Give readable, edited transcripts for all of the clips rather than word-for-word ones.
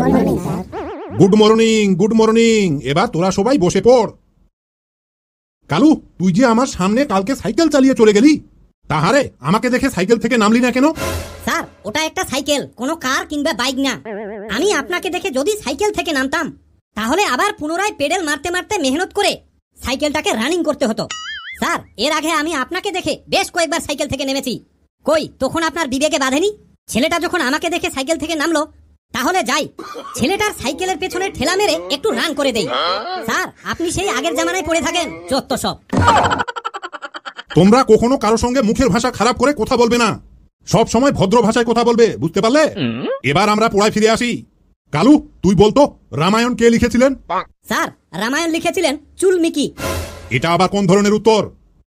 Morning sir. Good morning, good morning. এবার তোরা সবাই বসে পড়। কালু, তুই যে আমার সামনে কালকে সাইকেল চালিয়ে চলে গেলি, তাহারে আমাকে দেখে সাইকেল থেকে নামলি না কেন? স্যার, ওটা একটা সাইকেল, কোনো কার কিংবা বাইক না। আমি আপনাকে দেখে যদি সাইকেল থেকে নামতাম তাহলে আবার পুনরায় পেডেল মারতে মারতে মেহনত করে সাইকেলটাকে রানিং করতে হতো। স্যার, এর আগে আমি আপনাকে দেখে বেশ কয়েকবার সাইকেল থেকে নেমেছি। কই, তখন আপনার বিবেকে বাঁধেনি? ছেলেটা যখন আমাকে দেখে সাইকেল থেকে নামলো, তাহলে যাই ছেলেটার সাইকেলের পেছনে ঠেলা মেরে একটু রান করে দেই। স্যার, আপনি সেই আগের জামানায় পড়ে থাকেন, যত সব। তোমরা কখনো কারোর সঙ্গে মুখের ভাষা খারাপ করে কথা বলবে না, সব সময় ভদ্র ভাষায় কথা বলবে, বুঝতে পারলে? এবার আমরা পড়ায় ফিরে আসি। কালু, তুই বলতো রামায়ণ কে লিখেছিলেন? স্যার, রামায়ণ লিখেছিলেন চুলমিকি। এটা আবার কোন ধরনের উত্তর?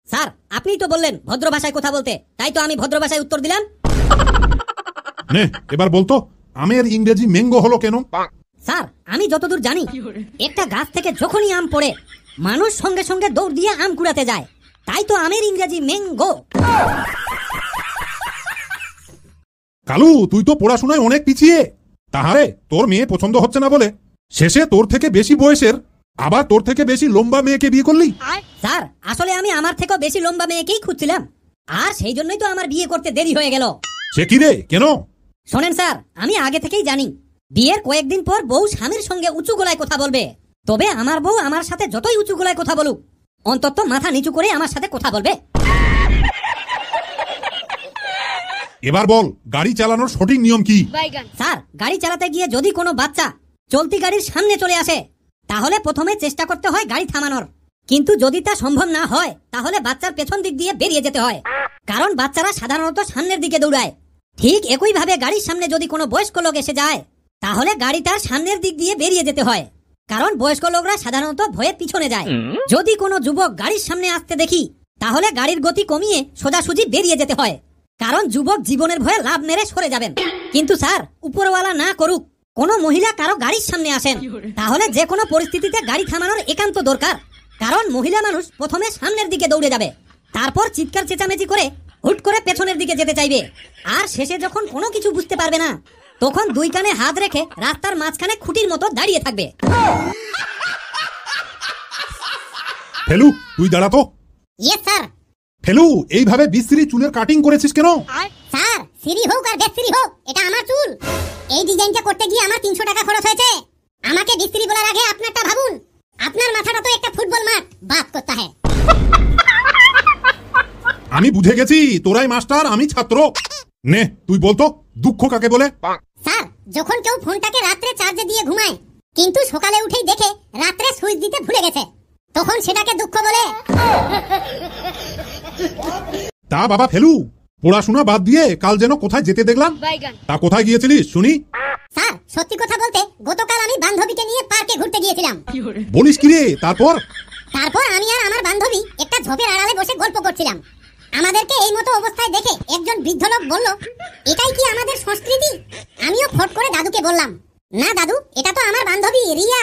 স্যার, আপনিই তো বললেন ভদ্র ভাষায় কথা বলতে, তাই তো আমি ভদ্র ভাষায় উত্তর দিলাম। নে, এবার বলতো আমের ইংরেজি ম্যাঙ্গো হলো কেন? স্যার, আমি যতদূর জানি, একটা গাছ থেকে যখনই আম পড়ে মানুষ সঙ্গে সঙ্গে দৌড় দিয়ে আম কুড়াতে যায়, তাই তো আমের ইংরেজি ম্যাঙ্গো। কালু, তুই তো পড়াশোনায় অনেক পিছিয়ে। তাহারে তোর মেয়ে পছন্দ হচ্ছে না বলে শেষে তোর থেকে বেশি বয়সের আবার তোর থেকে বেশি লম্বা মেয়েকে বিয়ে করলি? স্যার, আসলে আমি আমার থেকেও বেশি লম্বা মেয়েকেই খুঁজছিলাম, আর সেই জন্যই তো আমার বিয়ে করতে দেরি হয়ে গেল। সে কি রে, কেন? শোনেন স্যার, আমি আগে থেকেই জানি বিয়ের কয়েকদিন পর বউ স্বামীর সঙ্গে উঁচু গলায় কথা বলবে। তবে আমার বউ আমার সাথে যতই উঁচু গলায় কথা বলুক, অন্তত মাথা নিচু করে আমার সাথে কথা বলবে। এবার বল, গাড়ি চালানোর সঠিক নিয়ম কি? স্যার, গাড়ি চালাতে গিয়ে যদি কোনো বাচ্চা চলতি গাড়ির সামনে চলে আসে, তাহলে প্রথমে চেষ্টা করতে হয় গাড়ি থামানোর। কিন্তু যদি তা সম্ভব না হয়, তাহলে বাচ্চার পেছন দিক দিয়ে বেরিয়ে যেতে হয়, কারণ বাচ্চারা সাধারণত সামনের দিকে দৌড়ায়। ঠিক একইভাবে গাড়ির সামনে যদি কোনো বয়স্ক লোক এসে যায়, তাহলে গাড়িটার সামনের দিক দিয়ে বেরিয়ে যেতে হয়, কারণ বয়স্ক লোকরা সাধারণত ভয়ে পিছনে যায়। যদি কোনো যুবক গাড়ির সামনে আসতে দেখি, তাহলে গাড়ির গতি কমিয়ে সোজাসুজি বেরিয়ে যেতে হয়, কারণ যুবক জীবনের ভয়ে লাভ মেরে সরে যাবেন। কিন্তু স্যার, উপরওয়ালা না করুক, কোনো মহিলা কারো গাড়ির সামনে আসেন, তাহলে যে কোনো পরিস্থিতিতে গাড়ি থামানোর একান্ত দরকার, কারণ মহিলা মানুষ প্রথমে সামনের দিকে দৌড়ে যাবে, তারপর চিৎকার চেঁচামেচি করে হুট করে পেছনের দিকে যেতে চাইবে, আর শেষে যখন কোনো কিছু বুঝতে পারবে না, তখন দুই কানে হাত রেখে রাস্তার মাঝখানে খুঁটির মতো দাঁড়িয়ে থাকবে। ফেলু, তুই দাঁড়া তো। Yes sir. ফেলু, এইভাবে বিশ্রী চুলের কাটিং করেছিস কেন? স্যার, সিরি হোক আর বেস্ত্রি হোক, এটা আমার চুল। এই ডিজাইনটা করতে গিয়ে আমার 300 টাকা খরচ হয়েছে। আমাকে বিশ্রী বলার আগে আপনারটা ভাবুন। আপনার মাথাটা তো একটা ফুটবল মাঠ, বাত করতে হয়। আমি বুঝে গেছি, তোরাই মাস্টার, আমি ছাত্র। নে, তুই বলতো দুঃখ কাকে বলে? স্যার, যখন কেউ ফোনটাকে রাত্রে চার্জে দিয়ে ঘুমায়, কিন্তু সকালে উঠেই দেখে রাত্রে সুইচ দিতে ভুলে গেছে, তখন সেটাকে দুঃখ বলে। তা বাবা ফেলু, পড়াশোনা বাদ দিয়ে কাল যেন কোথায় যেতে দেখলাম, তা কোথায় গিয়েছিলিস শুনি? স্যার, সত্যি কথা বলতে গতকাল আমি বান্ধবীকে নিয়ে পার্কে ঘুরতে গিয়েছিলাম। বলিস কি রে? তারপর আমি আর আমার বান্ধবী একটা ঝোপের আড়ালে বসে গল্প করছিলাম। আমাদেরকে এই মতো অবস্থায় দেখে একজন বৃদ্ধ লোক বলল, এটাই কি আমাদের সংস্কৃতি? আমিও ফট করে দাদুকে বললাম, না দাদু, এটা তো আমার বান্ধবী রিয়া।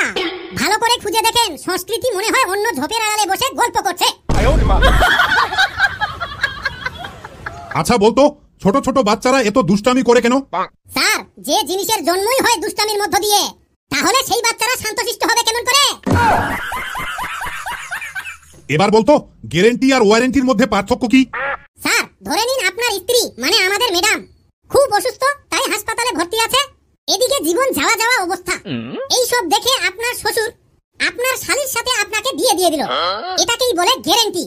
ভালো করে খুঁজে দেখেন, সংস্কৃতি মনে হয় অন্য ঝোপের আড়ালে বসে গল্প করছে। আচ্ছা বলতো, ছোট ছোট বাচ্চারা এত দুষ্টামি করে কেন? স্যার, যে জিনিসের জন্মই হয় দুষ্টামির মধ্য দিয়ে, তাহলে সেই বাচ্চারা শান্তশিষ্ট হবে কেমন করে? এবার বলতো, গ্যারান্টি আর ওয়ারেন্টির মধ্যে পার্থক্য কি? স্যার, ধরে নিন আপনার স্ত্রী মানে আমাদের ম্যাডাম খুব অসুস্থ, তাই হাসপাতালে ভর্তি আছে। এদিকে জীবন যাওয়া যাওয়া অবস্থা। এই সব দেখে আপনার শ্বশুর আপনার শালীর সাথে আপনাকে বিয়ে দিয়ে দিল, এটাকেই বলে গ্যারান্টি।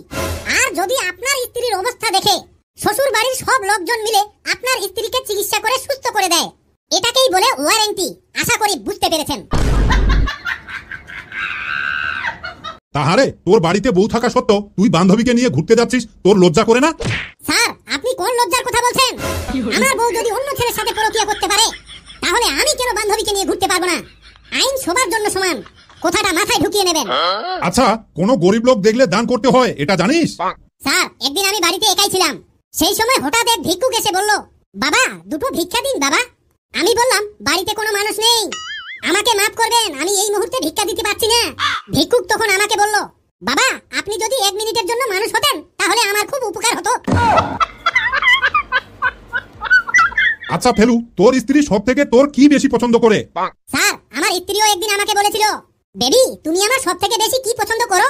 আর যদি আপনার স্ত্রীর অবস্থা দেখে শ্বশুর বাড়ির সব লোকজন মিলে আপনার স্ত্রীকে চিকিৎসা করে সুস্থ করে দেয়, এটাকেই বলে ওয়ারেন্টি। আশা করি বুঝতে পেরেছেন। তাহারে তোর বাড়িতে বউ থাকা সত্ত্বেও তুই বান্ধবীকে নিয়ে ঘুরতে যাচ্ছিস, তোর লজ্জা করে না? স্যার, আপনি কোন লজ্জার কথা বলছেন? আমার বউ যদি অন্য ছেলের সাথে পরকীয়া করতে পারে, তাহলে আমি কেন বান্ধবীকে নিয়ে ঘুরতে পারবো না? আইন সবার জন্য সমান, কথাটা মাথায় ঢুকিয়ে নেবেন। আচ্ছা, কোন গরিব লোক দেখলে দান করতে হয়, এটা জানিস? স্যার, একদিন আমি বাড়িতে একাই ছিলাম, সেই সময় হঠাৎ এক ভিক্ষুক এসে বলল, বাবা দুটো ভিক্ষা দিন বাবা। আমি বললাম, বাড়িতে কোনো মানুষ নেই, আমাকে মাফ করবেন, আমি এই মুহূর্তে ভিক্ষা দিতে পারছি না। ভিক্ষুক তখন আমাকে বলল, বাবা আপনি যদি 1 মিনিটের জন্য মানুষ হতেন, তাহলে আমার খুব উপকার হতো। আচ্ছা ফেলু, তোর স্ত্রী সব থেকে তোর কি বেশি পছন্দ করে? স্যার, আমার স্ত্রীও একদিন আমাকে বলেছিল, বেবি তুমি আমার সব থেকে বেশি কি পছন্দ করো?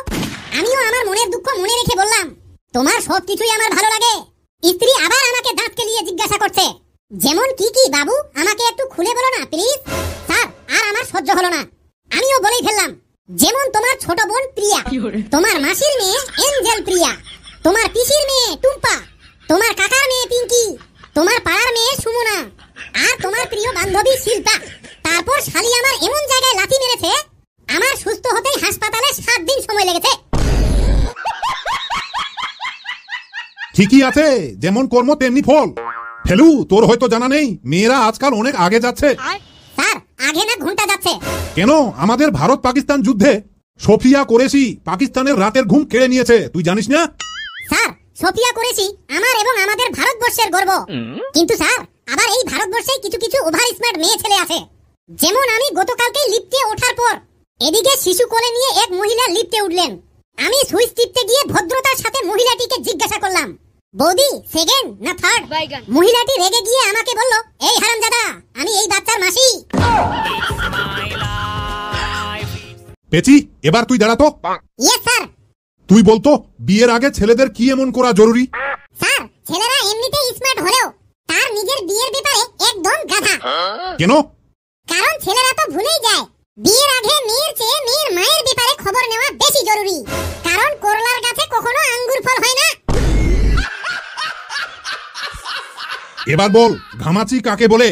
আমিও আমার মনের দুঃখ মনে রেখে বললাম, তোমার সবকিছুই আমার ভালো লাগে। স্ত্রী আবার আমাকে দাঁত কেলিয়ে জিজ্ঞাসা করছে, যেমন কি কি বাবু, আমাকে একটু খুলে বলো না প্লিজ। স্যার আর আমার সহ্য হলো না, আমিও বলেই ফেললাম, যেমন তোমার ছোট বোন প্রিয়া, তোমার মাসির মেয়ে এঞ্জেল প্রিয়া, তোমার পিসির মেয়ে টুম্পা, তোমার কাকার মেয়ে পিঙ্কি, তোমার পাড়ার মেয়ে সুমনা, আর তোমার প্রিয় বান্ধবী শিল্পা। তারপর শালি আমার এমন জায়গায় লাথি মেরেছে, আমার সুস্থ হতেই হাসপাতালে 7 দিন সময় লেগেছে। ঠিকই আছে, যেমন কর্ম তেমনি ফল। ফেলু, তোর হয়তো জানা নেই, মেয়েরা আজকাল অনেক আগে যাচ্ছে। স্যার আগে না ঘন্টা যাচ্ছে। কেন? আমাদের ভারত পাকিস্তান যুদ্ধে সোফিয়া কুরেশি পাকিস্তানের রাতের ঘুম কেড়ে নিয়েছে, তুই জানিস না? স্যার সোফিয়া কুরেশি আমার এবং আমাদের ভারতবর্ষের গর্ব। কিন্তু স্যার আবার এই ভারতবর্ষে কিছু কিছু ওভার স্মার্ট মেয়ে ছেলে আছে। যেমন আমি গতকালকে লিফটে ওঠার পর এদিকে শিশু কোলে নিয়ে এক মহিলা লিফটে উঠলেন। আমি সুইচ টিপতে গিয়ে ভদ্রতার সাথে মহিলাটিকে জিজ্ঞাসা করলাম, বৌদি সেকেন্ড না থার্ড? মহিলাটি রেগে গিয়ে আমাকে বলল, এই হারামজাদা, আমি এই বাচ্চার মাসি। পেচি, এবার তুই দাঁড়াতো। Yes sir. তুই বলতো বিয়ের আগে ছেলেদের কি এমন করা জরুরি? স্যার ছেলেরা এমনিতেই স্মার্ট হলেও তার নিজের বিয়ের ব্যাপারে একদম গাধা। কেন? কারণ ছেলেরা তো ভুলেই যায় বিয়ের আগে মেয়ের চেয়ে মেয়ের মায়ের ব্যাপারে খবর নেওয়া বেশি জরুরি। কারণ করলার গাছে কখনো আঙ্গুর ফল হয় না। এবার বল, ঘামাচি কাকে বলে?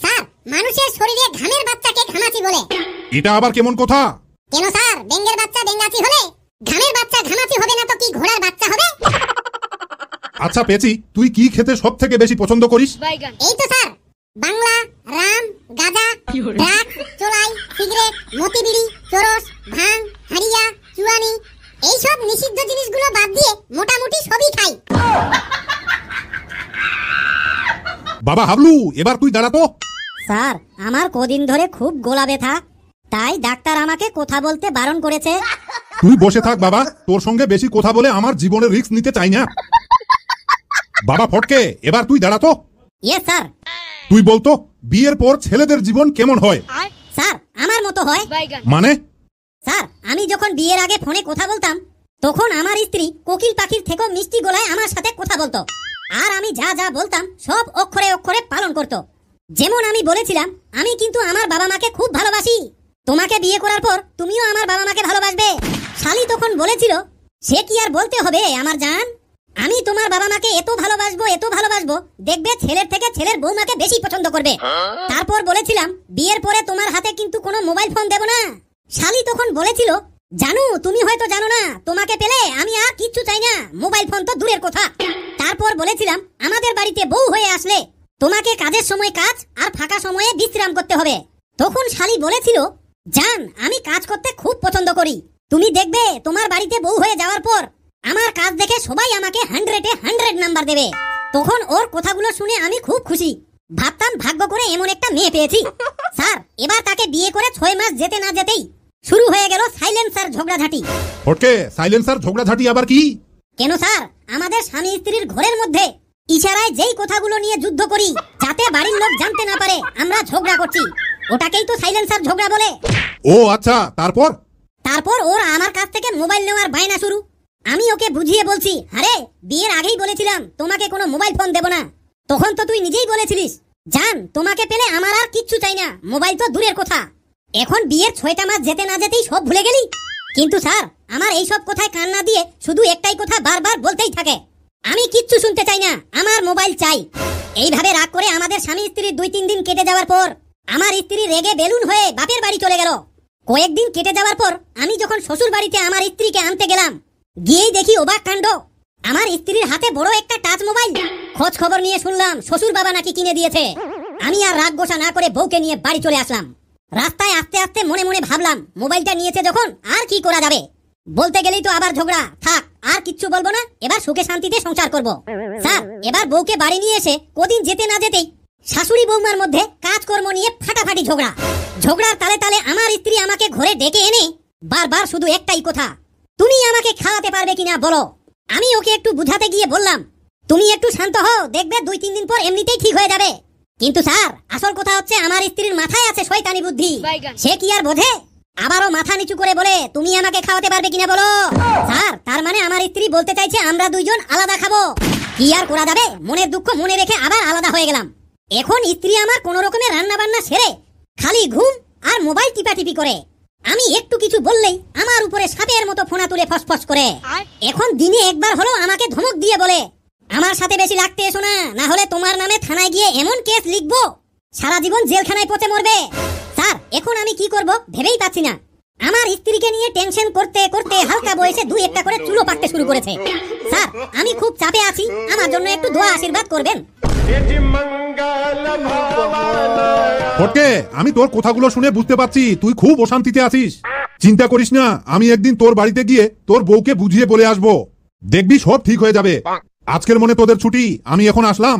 স্যার মানুষের শরীরে ঘামের বাচ্চাকে ঘামাচি বলে। এটা আবার কেমন কথা? কেন স্যার, বেঙ্গের বাচ্চা বেঙ্গাচি হলে ঘামের বাচ্চা ঘামাচি হবে না তো কি ঘোড়ার বাচ্চা হবে? আচ্ছা পেচি, তুই কি খেতে সব থেকে বেশি পছন্দ করিস? এই তো স্যার, বাংলা, রাম, গাঁজা, ড্রাগস, চোলাই, সিগারেট, মতিবিড়ি, চরস, ভাং, হাড়িয়া, চুয়ানি, এইসব নিষিদ্ধ জিনিসগুলো বাদ দিয়ে মোটামুটি সবই খাই। বাবা হাবলু, এবার তুই দাঁড়াতো। স্যার আমার কদিন ধরে খুব গলা ব্যথা, তাই ডাক্তার আমাকে কথা বলতে বারণ করেছে। তুই বসে থাক বাবা, তোর সঙ্গে বেশি কথা বলে আমার জীবনের রিস্ক নিতে চাই না। বাবা ফটকে, এবার তুই দাঁড়াতো। Yes sir. তুই বলতো বিয়ের পর ছেলেদের জীবন কেমন হয়? স্যার আমার মতো হয়। মানে? স্যার আমি যখন বিয়ের আগে ফোনে কথা বলতাম, তখন আমার স্ত্রী কোকিল পাখির থেকেও মিষ্টি গলায় আমার সাথে কথা বলতো, আর আমি যা যা বলতাম সব অক্ষরে অক্ষরে পালন করত। যেমন আমি বলেছিলাম, আমি কিন্তু আমার বাবা মাকে খুব ভালোবাসি, তোমাকে বিয়ে করার পর তুমিও আমার বাবা মাকে ভালোবাসবে। শালি তখন বলেছিল, সে কি আর বলতে হবে আমার জান, আমি তোমার বাবা মাকে এত ভালোবাসবো দেখবে ছেলের থেকে ছেলের বৌমাকে বেশি পছন্দ করবে। তারপর বলেছিলাম, বিয়ের পরে তোমার হাতে কিন্তু কোনো মোবাইল ফোন দেব না। শালি তখন বলেছিল, জানু তুমি হয়তো জানো না, তোমাকে পেলে আমি আর কিচ্ছু চাই না, মোবাইল ফোন তো দূরের কথা। তারপর বলেছিলাম, আমাদের বাড়িতে বউ হয়ে আসলে তোমাকে কাজের সময় কাজ আর ফাঁকা সময়ে বিশ্রাম করতে হবে। তখন শালি বলেছিল, জান আমি কাজ করতে খুব পছন্দ করি, তুমি দেখবে তোমার বাড়িতে বউ হয়ে যাওয়ার পর আমার কাজ দেখে সবাই আমাকে 100-এ 100 নাম্বার দেবে। তখন ওর কথাগুলো শুনে আমি খুব খুশি, ভাবতাম ভাগ্য করে এমন একটা মেয়ে পেয়েছি। স্যার এবার তাকে বিয়ে করে 6 মাস যেতে না যেতেই শুরু হয়ে গেল সাইলেন্সার ঝগড়াঝাটি। ফটকে, সাইলেন্সার ঝগড়াঝাটি আবার কি? কেন স্যার, আমাদের স্বামী স্ত্রীর ঘরের মধ্যে ইশারায় যেই কথাগুলো নিয়ে যুদ্ধ করি যাতে বাড়ির লোক জানতে না পারে আমরা ঝগড়া করছি, ওটাকেই তো সাইলেন্সার ঝগড়া বলে। ও আচ্ছা, তারপর? তারপর ওর আমার কাছ থেকে মোবাইল নেওয়ার বায়না শুরু। আমি ওকে বুঝিয়ে বলছি, আরে বিয়ের আগেই বলেছিলাম তোমাকে কোনো মোবাইল ফোন দেব না, তখন তো তুই নিজেই বলেছিলিস, জান তোমাকে পেলে আমার আর কিচ্ছু চাই না, মোবাইল তো দূরের কথা। এখন বিয়ের 6টা মাস যেতে না যেতেই সব ভুলে গেলি। কিন্তু স্যার আমার এই সব কথায় কান না দিয়ে শুধু একটাই কথা বারবার বলতেই থাকে, আমি কিচ্ছু শুনতে চাই না, আমার মোবাইল চাই। এইভাবে রাগ করে আমাদের স্বামী স্ত্রীর 2-3 দিন কেটে যাওয়ার পর আমার স্ত্রী রেগে বেলুন হয়ে বাপের বাড়ি চলে গেল। কয়েকদিন কেটে যাওয়ার পর আমি যখন শ্বশুর বাড়িতে আমার স্ত্রীকে আনতে গেলাম, গিয়েই দেখি অবাক কাণ্ড, আমার স্ত্রীর হাতে বড় একটা টাচ মোবাইল। খোঁজ খবর নিয়ে শুনলাম শ্বশুর বাবা নাকি কিনে দিয়েছে। আমি আর রাগ গোসা না করে বউকে নিয়ে বাড়ি চলে আসলাম। রাস্তায় আস্তে আস্তে মনে মনে ভাবলাম, মোবাইলটা নিয়েছে যখন আর কি করা যাবে, বলতে গেলেই তো আবার ঝগড়া, থাক আর কিচ্ছু বলবো না, এবার সুখে শান্তিতে সংসার করব। স্যার এবার বউকে বাড়ি নিয়ে এসে কদিন যেতে না যেতেই শাশুড়ি বৌমার মধ্যে কাজকর্ম নিয়ে ফাটাফাটি ঝগড়া। ঝগড়ার তালে তালে আমার স্ত্রী আমাকে ঘরে ডেকে এনে বারবার শুধু একটাই কথা, তুমি আমাকে খাওয়াতে পারবে কিনা বলো। আমি ওকে একটু বুঝাতে গিয়ে বললাম, তুমি একটু শান্ত হও, দেখবে 2-3 দিন পর এমনিতেই ঠিক হয়ে যাবে। কিন্তু স্যার আসল কথা হচ্ছে আমার স্ত্রীর মাথায় আছে শয়তানি বুদ্ধি, সে কি আর বোঝে? আবারও মাথা নিচু করে বলে তুমি আমাকে খাওয়াতে পারবে কিনা বলো। স্যার তার মানে আমার স্ত্রী বলতে চাইছে আমরা দুইজন আলাদা খাবো। কি আর করা যাবে, মনের দুঃখ মনে রেখে আবার আলাদা হয়ে গেলাম। এখন স্ত্রী আমার কোন রকমের রান্না বান্না সেরে খালি ঘুম আর মোবাইল টিপাটিপি করে। আমি একটু কিছু বললেই আমার উপরে সাপের মতো ফোনা তুলে ফসফস করে। এখন দিনে একবার হলো আমাকে ধমক দিয়ে বলে আমার সাথে বেশি লাগতে এসো না, না হলে তোমার নামে থানায় গিয়ে এমন কেস লিখবো সারা জীবন জেলখানায় পচে মরবে। স্যার এখন আমি কি করব ভেবেই পাচ্ছি না। আমার স্ত্রীকে নিয়ে টেনশন করতে করতে হালকা বয়সে দুই একটা করে চুলো পাকতে শুরু করেছে। স্যার আমি খুব চাপে আছি, আমার জন্য একটু দোয়া আশীর্বাদ করবেন। ফটকে, আমি তোর কথাগুলো শুনে বুঝতে পারছি তুই খুব অশান্তিতে আছিস। চিন্তা করিস না, আমি একদিন তোর বাড়িতে গিয়ে তোর বউকে বুঝিয়ে বলে আসবো, দেখবি সব ঠিক হয়ে যাবে। আজকের মনে তোদের ছুটি, আমি এখন আসলাম।